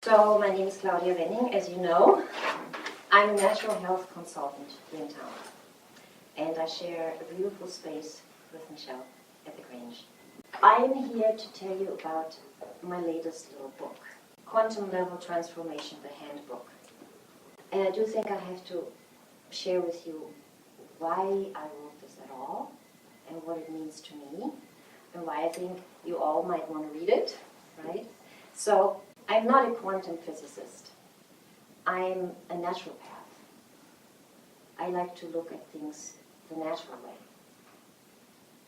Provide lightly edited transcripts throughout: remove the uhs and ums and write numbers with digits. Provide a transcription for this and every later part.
So my name is Claudia Wenning, as you know. I'm a natural health consultant here in town. And I share a beautiful space with Michelle at the Grange. I'm here to tell you about my latest little book, Quantum Level Transformation, the Handbook. And I do think I have to share with you why I wrote this at all and what it means to me and why I think you all might want to read it, right? So I'm not a quantum physicist. I'm a naturopath. I like to look at things the natural way.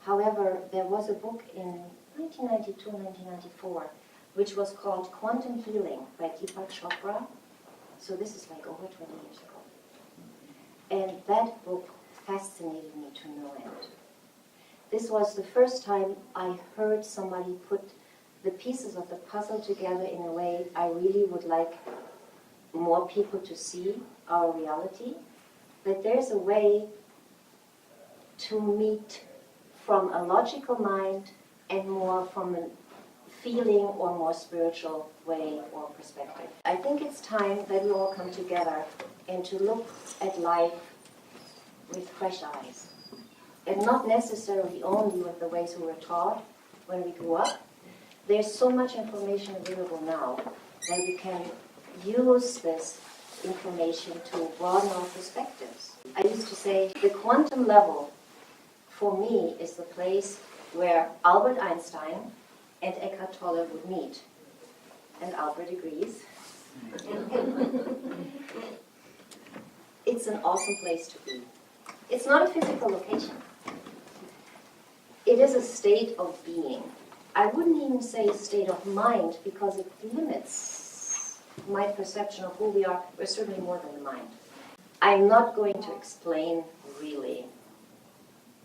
However, there was a book in 1992, 1994, which was called Quantum Healing by Deepak Chopra. So this is like over 20 years ago. And that book fascinated me to no end. This was the first time I heard somebody put the pieces of the puzzle together in a way I really would like more people to see our reality, that there's a way to meet from a logical mind and more from a feeling or more spiritual way or perspective. I think it's time that we all come together and to look at life with fresh eyes. And not necessarily only with the ways we were taught when we grew up. There's so much information available now that we can use this information to broaden our perspectives. I used to say the quantum level for me is the place where Albert Einstein and Eckhart Tolle would meet. And Albert agrees. It's an awesome place to be. It's not a physical location. It is a state of being. I wouldn't even say a state of mind because it limits my perception of who we are. We're certainly more than the mind. I'm not going to explain really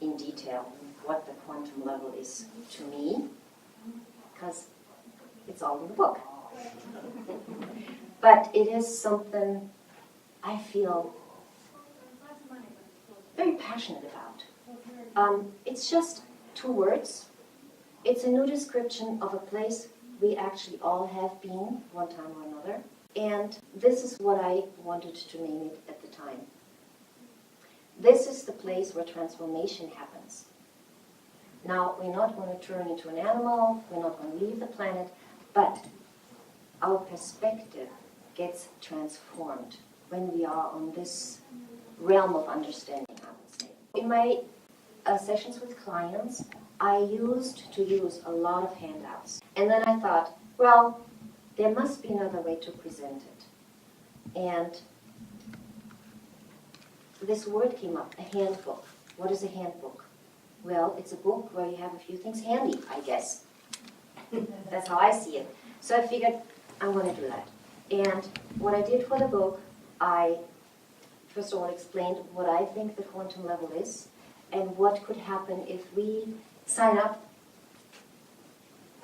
in detail what the quantum level is to me because it's all in the book. But it is something I feel very passionate about. It's just 2 words. It's a new description of a place we actually all have been one time or another. And this is what I wanted to name it at the time. This is the place where transformation happens. Now, we're not going to turn into an animal, we're not going to leave the planet, but our perspective gets transformed when we are on this realm of understanding, I would say. In my sessions with clients, I used to use a lot of handouts. And then I thought, well, there must be another way to present it. And this word came up, a handbook. What is a handbook? Well, it's a book where you have a few things handy, I guess. That's how I see it. So I figured I'm going to do that. And what I did for the book, I first of all explained what I think the quantum level is and what could happen if we sign up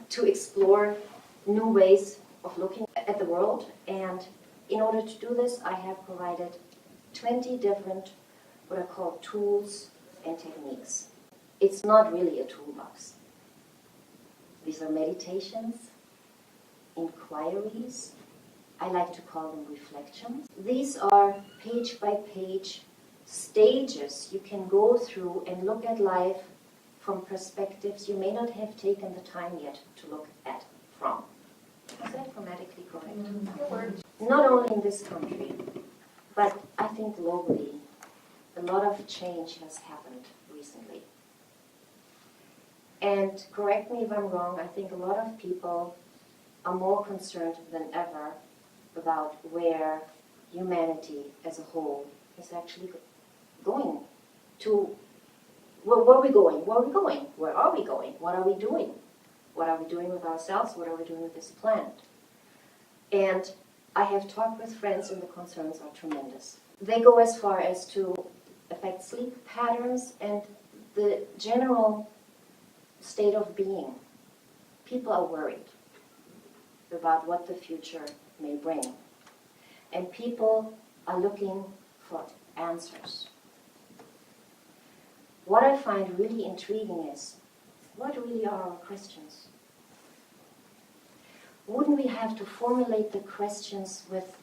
to explore new ways of looking at the world. And in order to do this, I have provided 20 different, what I call tools and techniques. It's not really a toolbox. These are meditations, inquiries. I like to call them reflections. These are page by page stages you can go through and look at life from perspectives you may not have taken the time yet to look at from. Is that grammatically correct? Not only in this country, but I think globally, a lot of change has happened recently. And correct me if I'm wrong, I think a lot of people are more concerned than ever about where humanity as a whole is actually going to. Where are we going? Where are we going? Where are we going? What are we doing? What are we doing with ourselves? What are we doing with this planet? And I have talked with friends and the concerns are tremendous. They go as far as to affect sleep patterns and the general state of being. People are worried about what the future may bring. And people are looking for answers. What I find really intriguing is, what really are our questions? wouldn't we have to formulate the questions with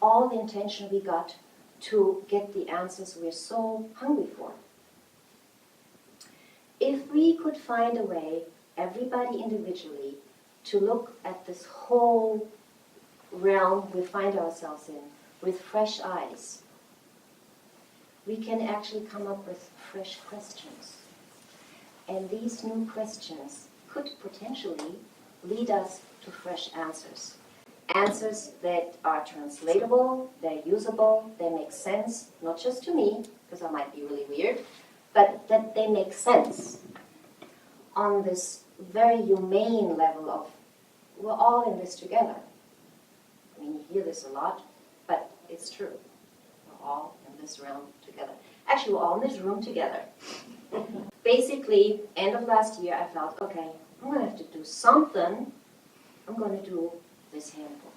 all the intention we got to get the answers we're so hungry for? If we could find a way, everybody individually, to look at this whole realm we find ourselves in with fresh eyes, we can actually come up with fresh questions. And these new questions could potentially lead us to fresh answers. Answers that are translatable, they're usable, they make sense, not just to me, because I might be really weird, but that they make sense on this very humane level of, we're all in this together. I mean, you hear this a lot, but it's true. We're all in this realm together. Actually, we're all in this room together. Basically, end of last year, I felt, okay, I'm going to have to do something. I'm going to do this handbook.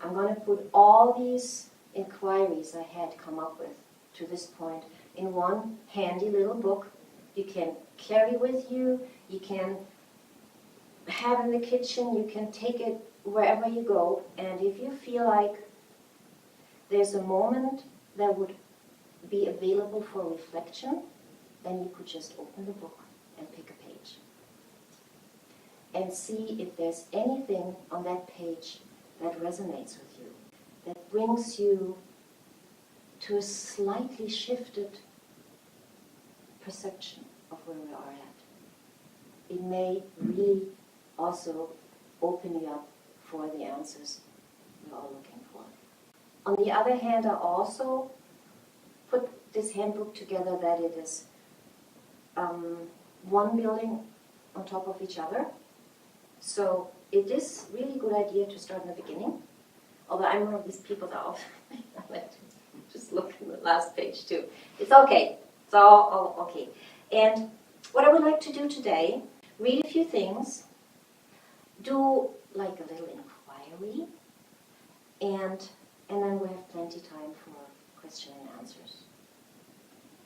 I'm going to put all these inquiries I had come up with to this point in one handy little book. You can carry with you, you can have in the kitchen, you can take it wherever you go, and if you feel like there's a moment that would be available for reflection, then you could just open the book and pick a page and see if there's anything on that page that resonates with you, that brings you to a slightly shifted perception of where we are at. It may really also open you up for the answers we're all looking for. On the other hand, I also put this handbook together that it is one building on top of each other. So it is really a good idea to start in the beginning. Although I'm one of these people that I like to just look in the last page too. It's okay. It's all okay. And what I would like to do today, read a few things, do like a little inquiry, and then we have plenty time for question and answers.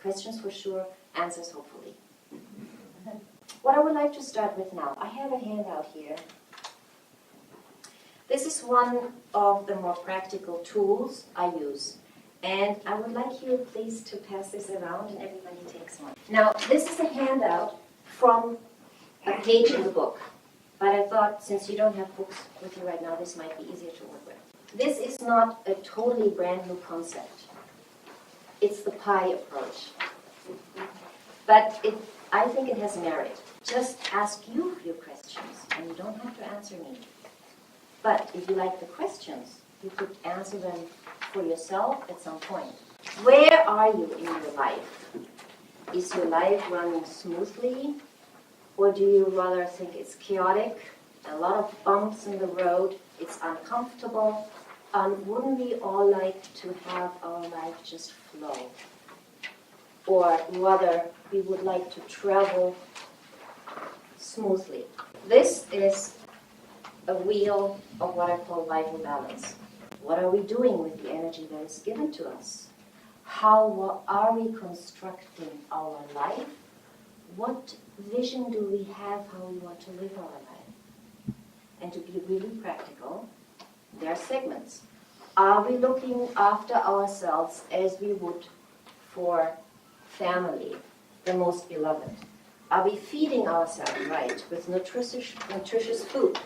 Questions for sure, answers hopefully. What I would like to start with now, I have a handout here. This is one of the more practical tools I use. And I would like you please to pass this around and everybody takes one. Now, this is a handout from a page in the book. But I thought since you don't have books with you right now, this might be easier to work with. This is not a totally brand new concept. It's the pie approach. But I think it has merit. Just ask you a few questions, and you don't have to answer me. But if you like the questions, you could answer them for yourself at some point. Where are you in your life? Is your life running smoothly? Or do you rather think it's chaotic, a lot of bumps in the road, it's uncomfortable? Wouldn't we all like to have our life just flow? Or rather, we would like to travel smoothly. This is a wheel of what I call vital balance. What are we doing with the energy that is given to us? How are we constructing our life? What vision do we have how we want to live our life? And to be really practical, there are segments. Are we looking after ourselves as we would for family, the most beloved? Are we feeding ourselves right with nutritious food,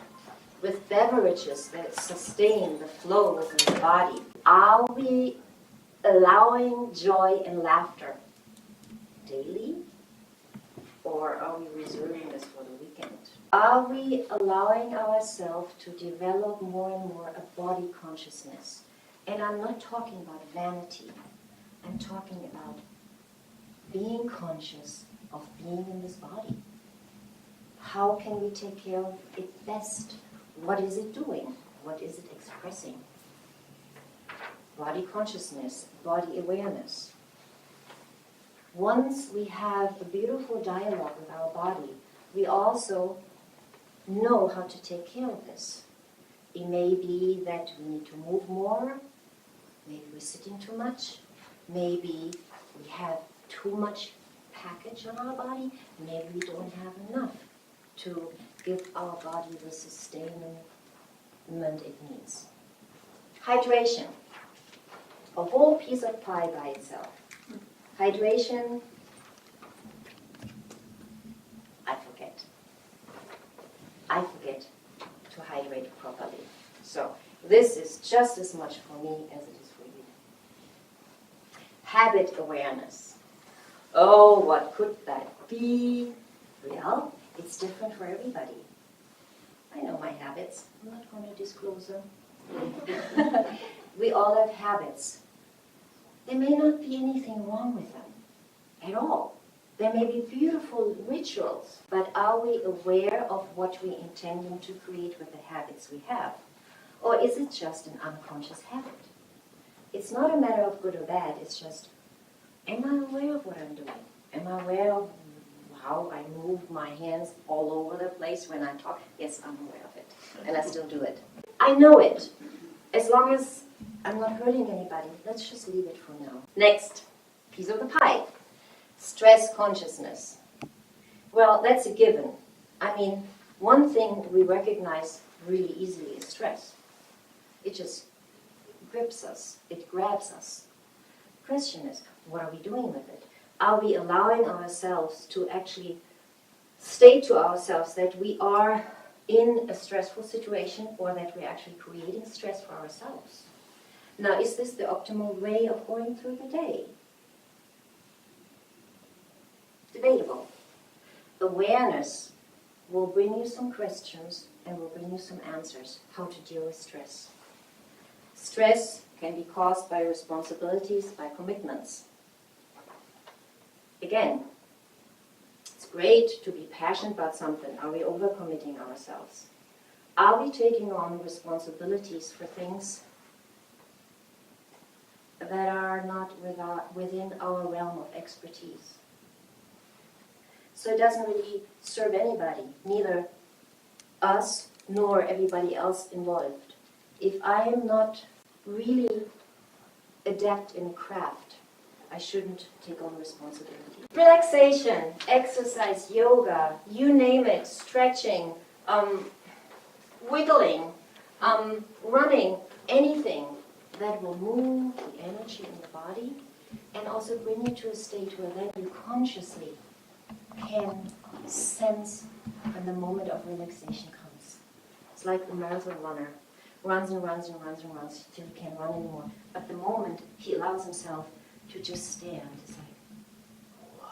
with beverages that sustain the flow within the body? Are we allowing joy and laughter daily? Or are we reserving this for the weekend? Are we allowing ourselves to develop more and more a body consciousness? And I'm not talking about vanity. I'm talking about being conscious of being in this body. How can we take care of it best? What is it doing? What is it expressing? Body consciousness, body awareness. Once we have a beautiful dialogue with our body, we also know how to take care of this. It may be that we need to move more, maybe we're sitting too much, maybe we have too much package on our body, maybe we don't have enough to give our body the sustaining it means. Hydration. A whole piece of pie by itself. Hydration, I forget. I forget to hydrate properly. So this is just as much for me as it is for you. Habit awareness. Oh, what could that be? Well, it's different for everybody. I know my habits. I'm not going to disclose them. We all have habits. There may not be anything wrong with them at all. There may be beautiful rituals, but are we aware of what we intending to create with the habits we have? Or is it just an unconscious habit? It's not a matter of good or bad, it's just, am I aware of what I'm doing? Am I aware of how I move my hands all over the place when I talk? Yes, I'm aware of it, and I still do it. I know it. As long as I'm not hurting anybody, let's just leave it for now. Next, piece of the pie. Stress consciousness. Well, that's a given. I mean, one thing we recognize really easily is stress. It just grips us. It grabs us. The question is, what are we doing with it? Are we allowing ourselves to actually state to ourselves that we are in a stressful situation or that we're actually creating stress for ourselves? Now, is this the optimal way of going through the day? Debatable. Awareness will bring you some questions and will bring you some answers how to deal with stress. Stress can be caused by responsibilities, by commitments. Again, it's great to be passionate about something. Are we overcommitting ourselves? Are we taking on responsibilities for things that are not within our realm of expertise? So it doesn't really serve anybody, neither us nor everybody else involved. If I am not really adept in craft, I shouldn't take on responsibility. Relaxation, exercise, yoga, you name it, stretching, wiggling, running, anything that will move the energy in the body and also bring you to a state where then you consciously can sense when the moment of relaxation comes. It's like the marathon runner runs and runs and runs and runs till he can't run anymore. But the moment he allows himself to just stand, it's like, whoa,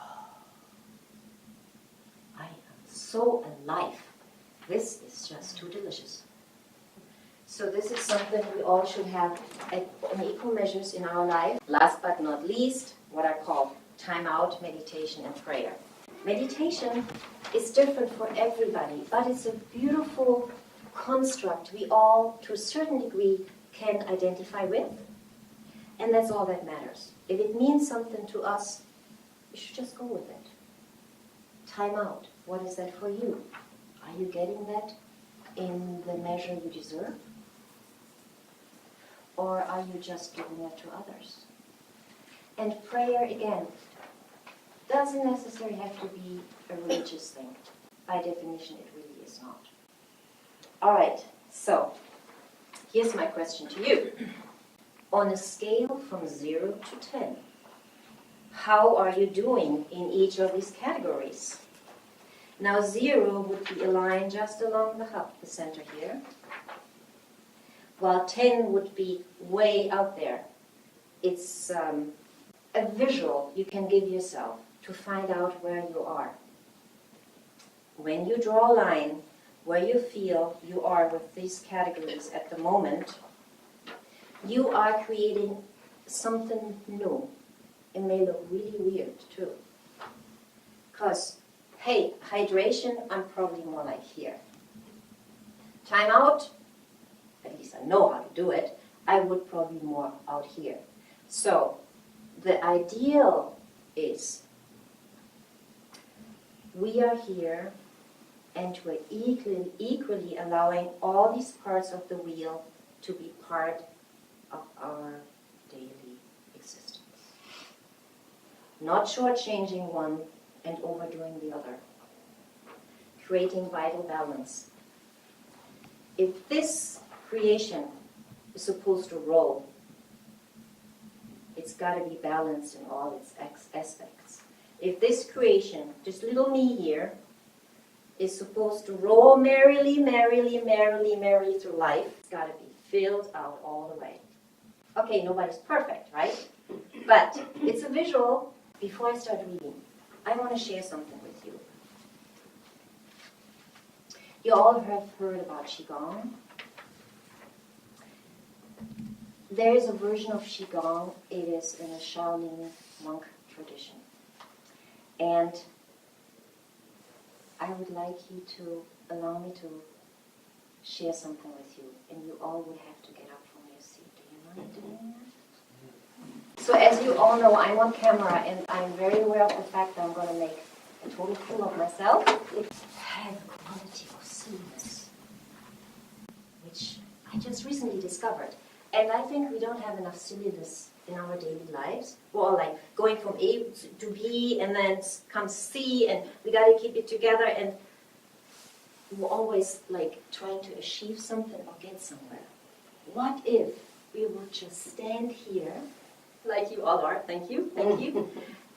I am so alive. This is just too delicious. So this is something we all should have in equal measures in our life. Last but not least, what I call time out, meditation, and prayer. Meditation is different for everybody, but it's a beautiful construct we all, to a certain degree, can identify with, and that's all that matters. If it means something to us, you should just go with it. Time out. What is that for you? Are you getting that in the measure you deserve? Or are you just giving that to others? And prayer, again, doesn't necessarily have to be a religious thing. By definition, it really is not. All right, so here's my question to you. On a scale from 0 to 10, how are you doing in each of these categories? Now 0 would be a line just along the hub, the center here, while 10 would be way out there. It's a visual you can give yourself to find out where you are. When you draw a line where you feel you are with these categories at the moment, you are creating something new. It may look really weird too. Because, hey, hydration, I'm probably more like here. Time out, at least I know how to do it, I would probably more out here. So, the ideal is we are here and we're equally allowing all these parts of the wheel to be part of our daily existence. Not shortchanging one and overdoing the other. Creating vital balance. If this creation is supposed to roll. It's got to be balanced in all its aspects. If this creation, this little me here, is supposed to roll merrily, merrily, merrily, merrily through life, it's got to be filled out all the way. Okay, nobody's perfect, right? But it's a visual. Before I start reading, I want to share something with you. You all have heard about Qigong. There is a version of Qigong. It is in a Shaolin monk tradition. And I would like you to allow me to share something with you. And you all would have to get up from your seat. Do you mind doing that? So as you all know, I'm on camera, and I'm very aware of the fact that I'm going to make a total fool of myself. It has the quality of silliness, which I just recently discovered. And I think we don't have enough silliness in our daily lives. We're all like going from A to B, and then comes C, and we got to keep it together. And we're always like trying to achieve something or get somewhere. What if we would just stand here, like you all are, thank you,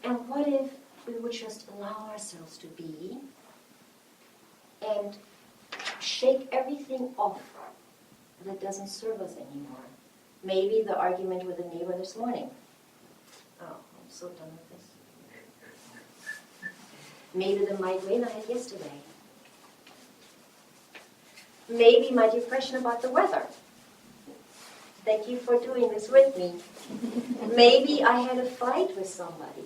and what if we would just allow ourselves to be and shake everything off that doesn't serve us anymore? Maybe the argument with the neighbor this morning. Oh, I'm so done with this. Maybe the migraine I had yesterday. Maybe my depression about the weather. Thank you for doing this with me. Maybe I had a fight with somebody.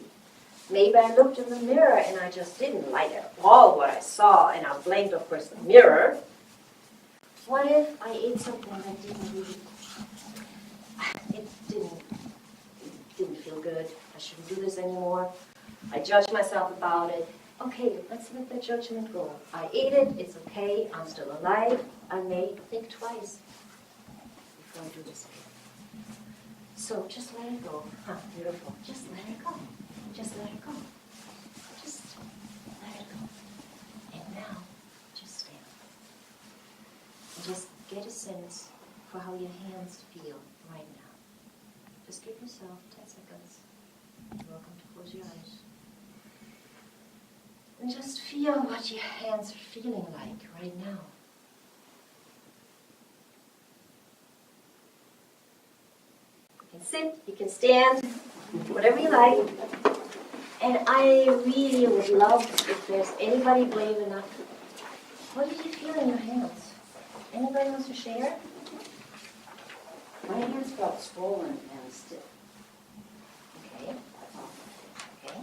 Maybe I looked in the mirror and I just didn't like at all what I saw, and I blamed, of course, the mirror. What if I ate something that didn't feel good? I shouldn't do this anymore. I judged myself about it. Okay, let's let the judgment go. I ate it, it's okay, I'm still alive. I may think twice before I do this again. So just let it go. Beautiful. Just let it go. Just let it go. Just let it go. And now, just stand. And just get a sense for how your hands feel right now. Just give yourself 10 seconds. You're welcome to close your eyes. And just feel what your hands are feeling like right now. You can sit, you can stand, whatever you like. And I really would love if there's anybody brave enough. What did you feel in your hands? Anybody wants to share? My hands felt swollen and stiff. Okay. Okay.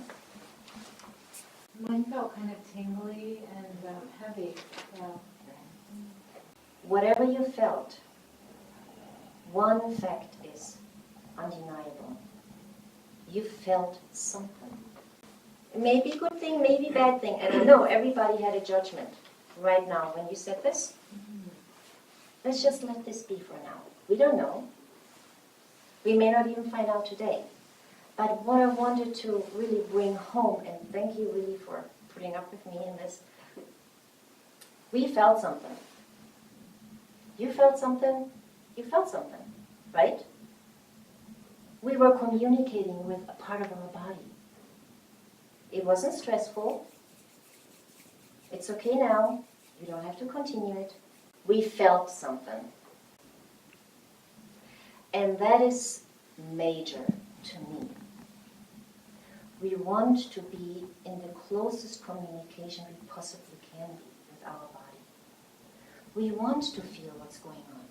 Mine felt kind of tingly and heavy. Yeah. Whatever you felt, one fact is undeniable. You felt something. It may be a good thing, maybe bad thing. And I know everybody had a judgment right now when you said this. Let's just let this be for now. We don't know. We may not even find out today. But what I wanted to really bring home, and thank you really for putting up with me in this, we felt something. You felt something, you felt something, right? We were communicating with a part of our body. It wasn't stressful. It's okay now. You don't have to continue it. We felt something. And that is major to me. We want to be in the closest communication we possibly can be with our body. We want to feel what's going on.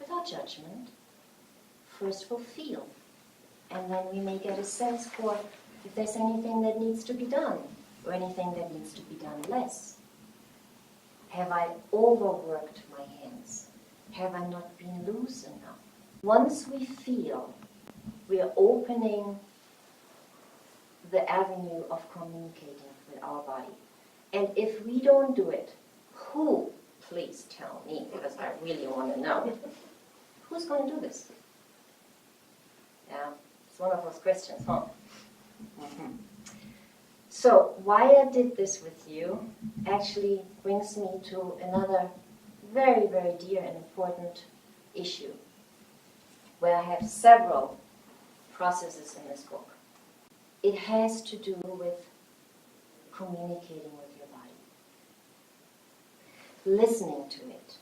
Without judgment. First we'll feel. And then we may get a sense for if there's anything that needs to be done, or anything that needs to be done less. Have I overworked my hands? Have I not been loose enough? Once we feel, we are opening the avenue of communicating with our body. And if we don't do it, who, please tell me, because I really want to know, who's going to do this? Yeah, it's one of those questions, huh? Mm-hmm. So why I did this with you actually brings me to another very, very dear and important issue where I have several processes in this book. It has to do with communicating with your body, listening to it,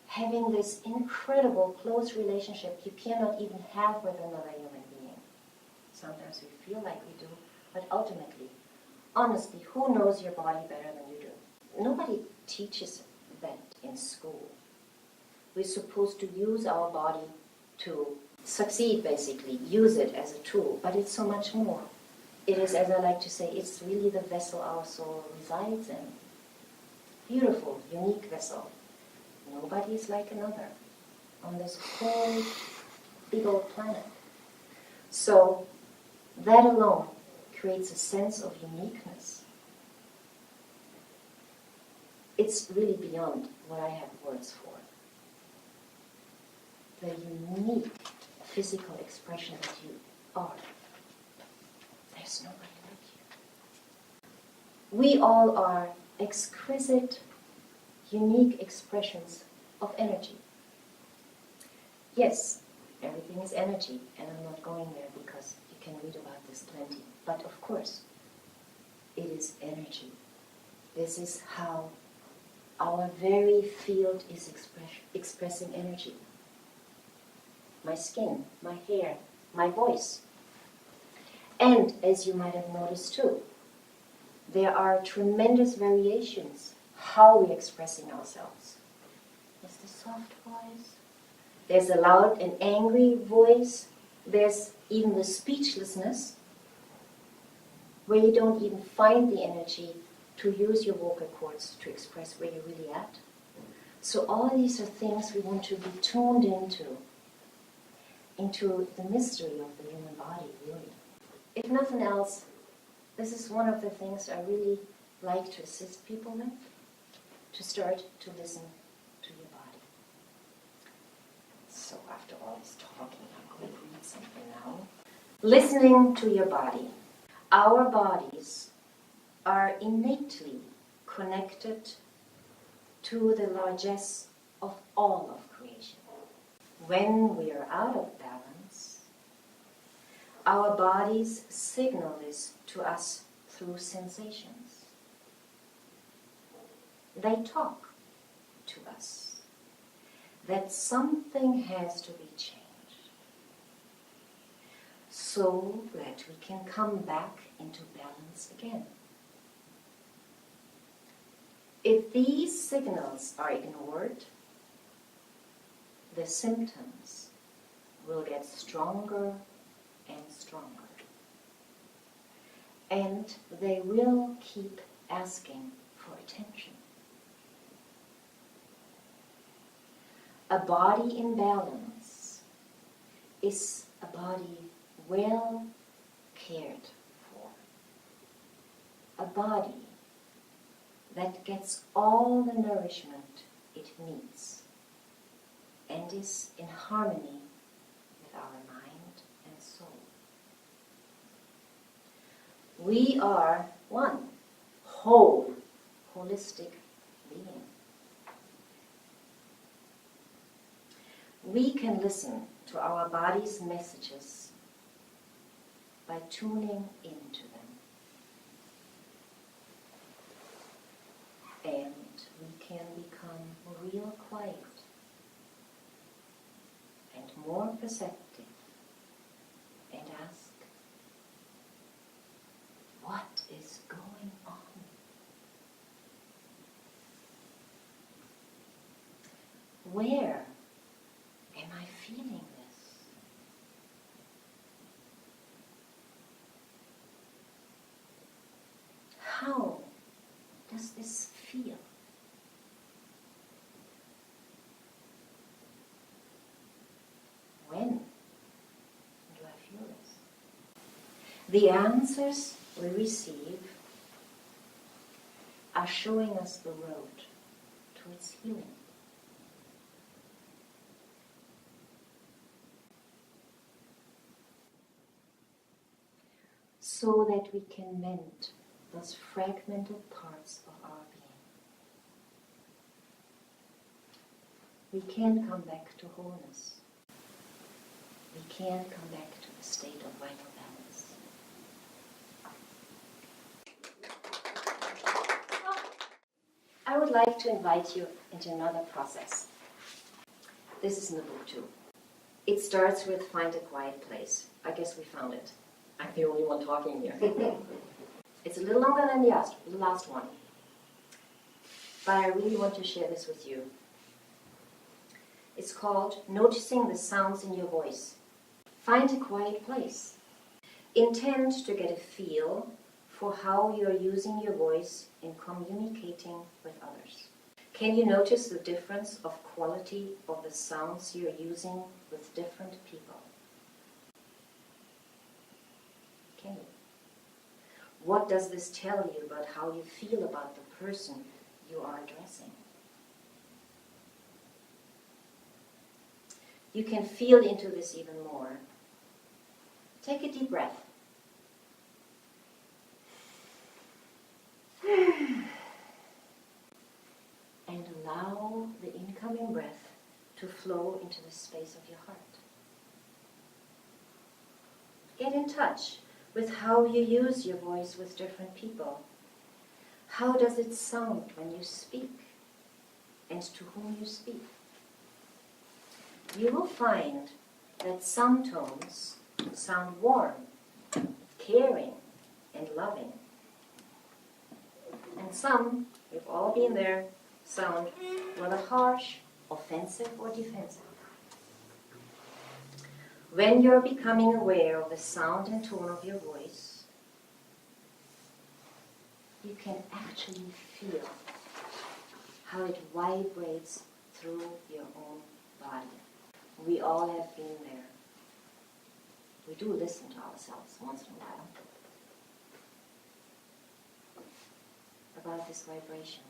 having this incredible close relationship you cannot even have with another human being. Sometimes we feel like we do, but ultimately, honestly, who knows your body better than you do? Nobody teaches that in school. We're supposed to use our body to succeed, basically, use it as a tool, but it's so much more. It is, as I like to say, it's really the vessel our soul resides in. Beautiful, unique vessel. Nobody is like another on this whole big old planet. So that alone creates a sense of uniqueness. It's really beyond what I have words for. The unique physical expression that you are. There's nobody like you. We all are exquisite, unique expressions of energy. Yes, everything is energy, and I'm not going there because you can read about this plenty. But of course, it is energy. This is how our very field is expressing energy. My skin, my hair, my voice. And as you might have noticed too, there are tremendous variations how we're expressing ourselves. There's the soft voice, there's a loud and angry voice, there's even the speechlessness, where you don't even find the energy to use your vocal cords to express where you're really at. So all these are things we want to be tuned into the mystery of the human body, really. If nothing else, this is one of the things I really like to assist people with, to start to listen to your body. So after all this talking, I'm going to read something now. Listening to your body. Our bodies are innately connected to the largesse of all of creation. When we are out of balance, our bodies signal this to us through sensations. They talk to us that something has to be changed so that we can come back into balance again. If these signals are ignored, the symptoms will get stronger and stronger. And they will keep asking for attention. A body in balance is a body well cared for. A body that gets all the nourishment it needs and is in harmony with our mind and soul. We are one whole, holistic being. We can listen to our body's messages by tuning into them. And we can become real quiet and more perceptive and ask, what is going on? Where am I feeling this? How does this feel? When do I feel this? The answers we receive are showing us the road towards healing. So that we can mend those fragmented parts of our being. we can't come back to wholeness. We can't come back to the state of vital balance. I would like to invite you into another process. This is in the book too. It starts with find a quiet place. I guess we found it. I'm the only one talking here. It's a little longer than the last one. But I really want to share this with you. It's called Noticing the Sounds in Your Voice. Find a quiet place. Intend to get a feel for how you're using your voice in communicating with others. Can you notice the difference of quality of the sounds you're using with different people? Can you? What does this tell you about how you feel about the person you are addressing? You can feel into this even more. Take a deep breath. And allow the incoming breath to flow into the space of your heart. Get in touch with how you use your voice with different people. How does it sound when you speak, and to whom you speak? You will find that some tones sound warm, caring, and loving. And some, we've all been there, sound rather harsh, offensive, or defensive. When you're becoming aware of the sound and tone of your voice, you can actually feel how it vibrates through your own body. We all have been there. We do listen to ourselves once in a while about this vibration.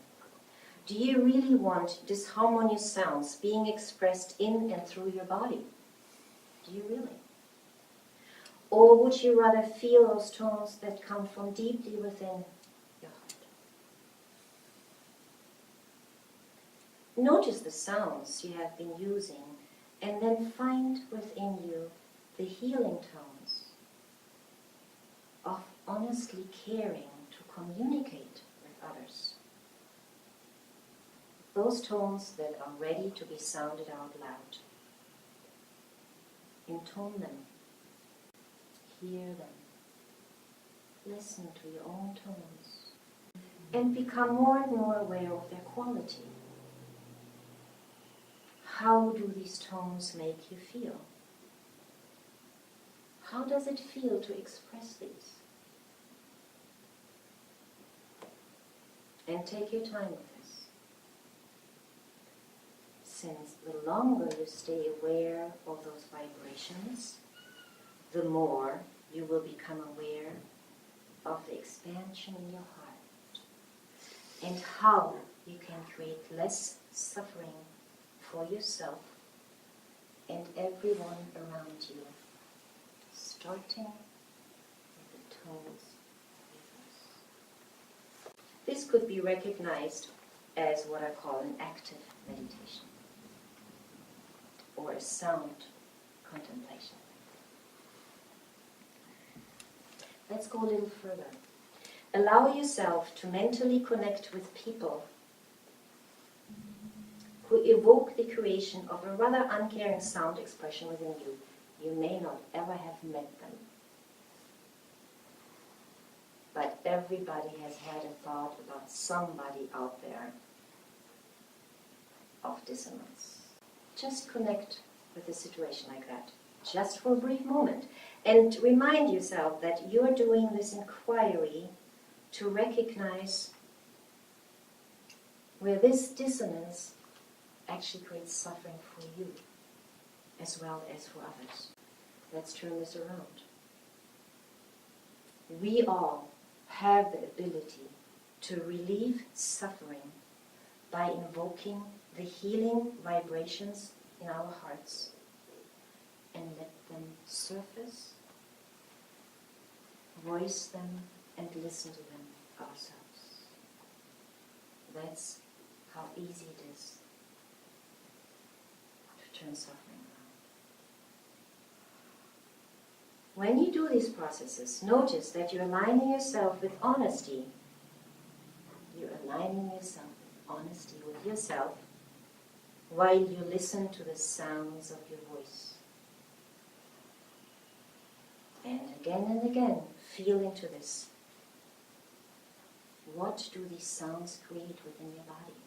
Do you really want disharmonious sounds being expressed in and through your body? Do you really? Or would you rather feel those tones that come from deeply within your heart? Notice the sounds you have been using, and then find within you the healing tones of honestly caring to communicate with others. Those tones that are ready to be sounded out loud. Intone them. Hear them. Listen to your own tones. And become more and more aware of their quality. How do these tones make you feel? How does it feel to express these? And take your time with this. Since the longer you stay aware of those vibrations, the more you will become aware of the expansion in your heart and how you can create less suffering for yourself and everyone around you, starting with the tones of your voice. This could be recognized as what I call an active meditation or a sound contemplation. Let's go a little further. Allow yourself to mentally connect with people who evoke the creation of a rather uncaring sound expression within you. You may not ever have met them, but everybody has had a thought about somebody out there of dissonance. Just connect with a situation like that, just for a brief moment, and remind yourself that you're doing this inquiry to recognize where this dissonance actually creates suffering for you as well as for others. Let's turn this around. We all have the ability to relieve suffering by invoking the healing vibrations in our hearts and let them surface, voice them, and listen to them ourselves. That's how easy it is. turn suffering around. When you do these processes, notice that you're aligning yourself with honesty. You're aligning yourself with honesty with yourself while you listen to the sounds of your voice. And again, feel into this. What do these sounds create within your body?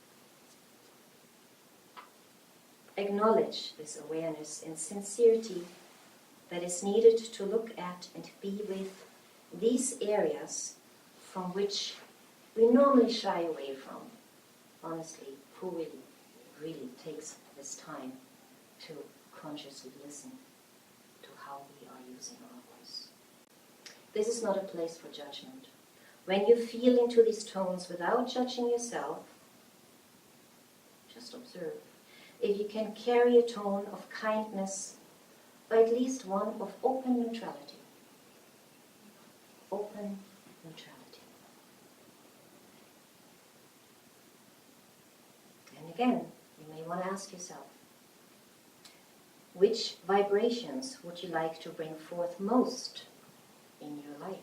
Acknowledge this awareness and sincerity that is needed to look at and be with these areas from which we normally shy away from. Honestly, who really takes this time to consciously listen to how we are using our voice? This is not a place for judgment. When you feel into these tones without judging yourself, just observe. If you can carry a tone of kindness, or at least one of open neutrality. Open neutrality. And again, you may want to ask yourself, which vibrations would you like to bring forth most in your life?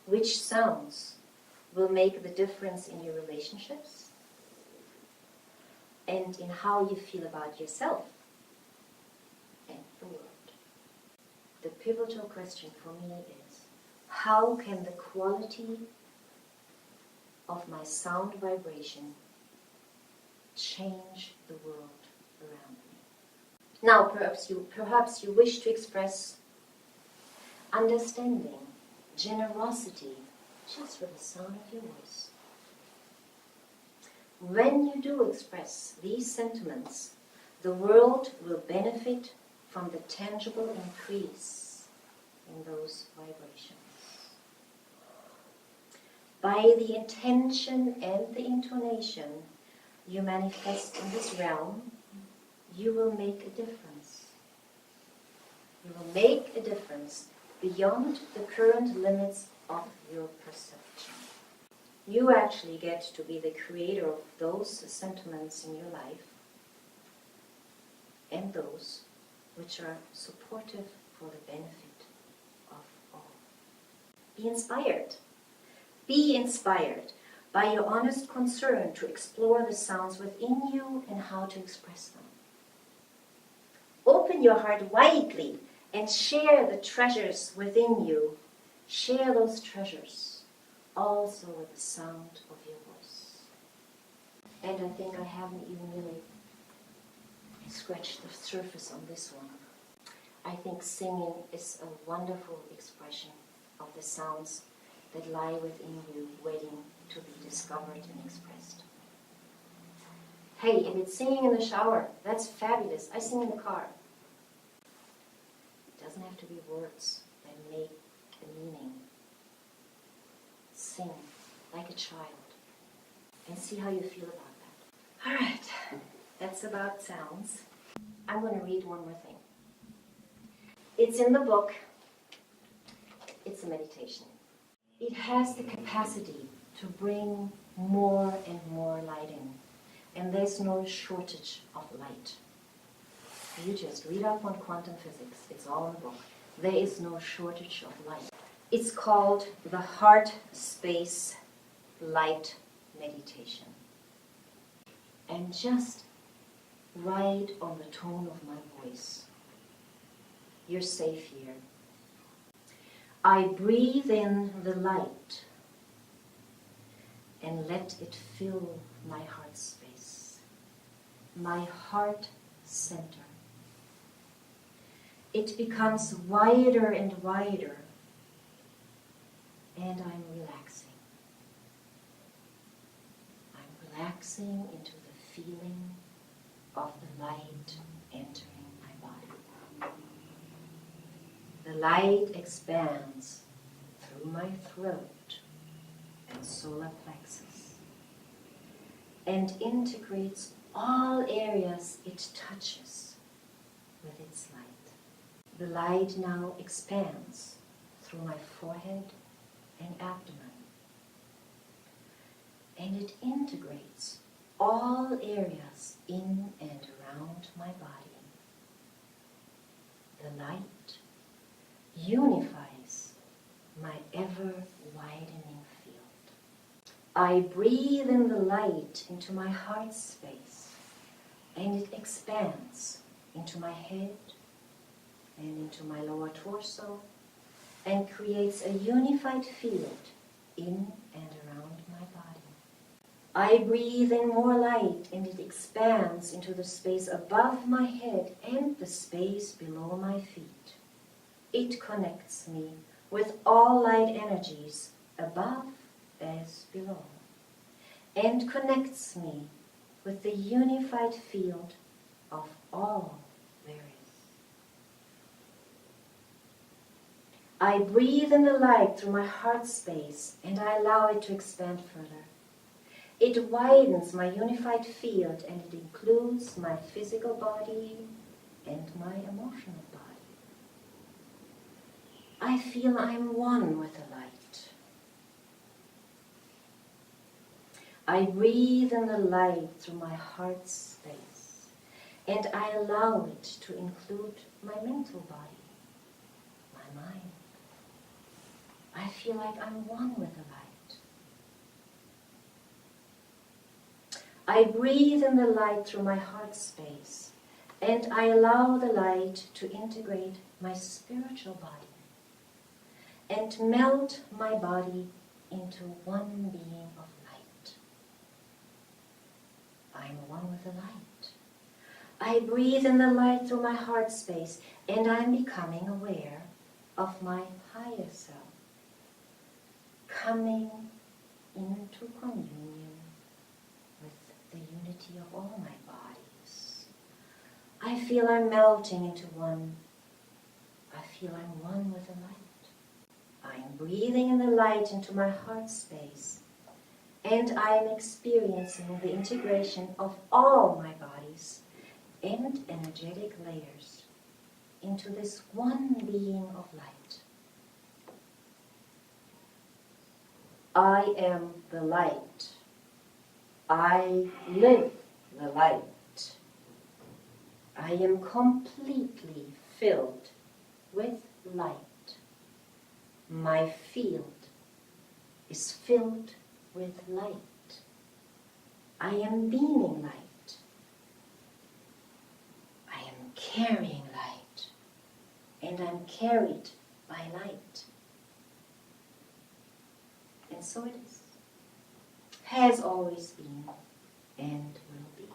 Which sounds will make the difference in your relationships and in how you feel about yourself and the world? The pivotal question for me is, how can the quality of my sound vibration change the world around me? Now, perhaps you wish to express understanding, generosity, just with the sound of your voice. When you do express these sentiments, the world will benefit from the tangible increase in those vibrations. By the intention and the intonation you manifest in this realm, you will make a difference. You will make a difference beyond the current limits of your perception. You actually get to be the creator of those sentiments in your life and those which are supportive for the benefit of all. Be inspired. Be inspired by your honest concern to explore the sounds within you and how to express them. Open your heart widely and share the treasures within you. Share those treasures also with the sound of your voice. And I think I haven't even really scratched the surface on this one. I think singing is a wonderful expression of the sounds that lie within you, waiting to be discovered and expressed. Hey, if it's singing in the shower, that's fabulous. I sing in the car. It doesn't have to be words that make a meaning. Sing like a child and see how you feel about that. All right, that's about sounds. I'm going to read one more thing. It's in the book. It's a meditation. It has the capacity to bring more and more light in. And there's no shortage of light. You just read up on quantum physics. It's all in the book. There is no shortage of light. It's called the Heart Space Light Meditation. And just ride on the tone of my voice. You're safe here. I breathe in the light and let it fill my heart space, my heart center. It becomes wider and wider, and I'm relaxing. I'm relaxing into the feeling of the light entering my body. The light expands through my throat and solar plexus and integrates all areas it touches with its light. The light now expands through my forehead and abdomen, and it integrates all areas in and around my body. The light unifies my ever-widening field. I breathe in the light into my heart space, and it expands into my head and into my lower torso, and creates a unified field in and around my body. I breathe in more light, and it expands into the space above my head and the space below my feet. It connects me with all light energies above as below, and connects me with the unified field of all there is. I breathe in the light through my heart space, and I allow it to expand further. It widens my unified field, and it includes my physical body and my emotional body. I feel I'm one with the light. I breathe in the light through my heart space, and I allow it to include my mental body, my mind. I feel like I'm one with the light. I breathe in the light through my heart space, and I allow the light to integrate my spiritual body and melt my body into one being of light. I'm one with the light. I breathe in the light through my heart space, and I'm becoming aware of my higher self, coming into communion with the unity of all my bodies. I feel I'm melting into one. I feel I'm one with the light. I'm breathing in the light into my heart space, and I'm experiencing the integration of all my bodies and energetic layers into this one being of light. I am the light. I live the light. I am completely filled with light. My field is filled with light. I am beaming light. I am carrying light. And I'm carried by light. And so it is. Has always been and will be.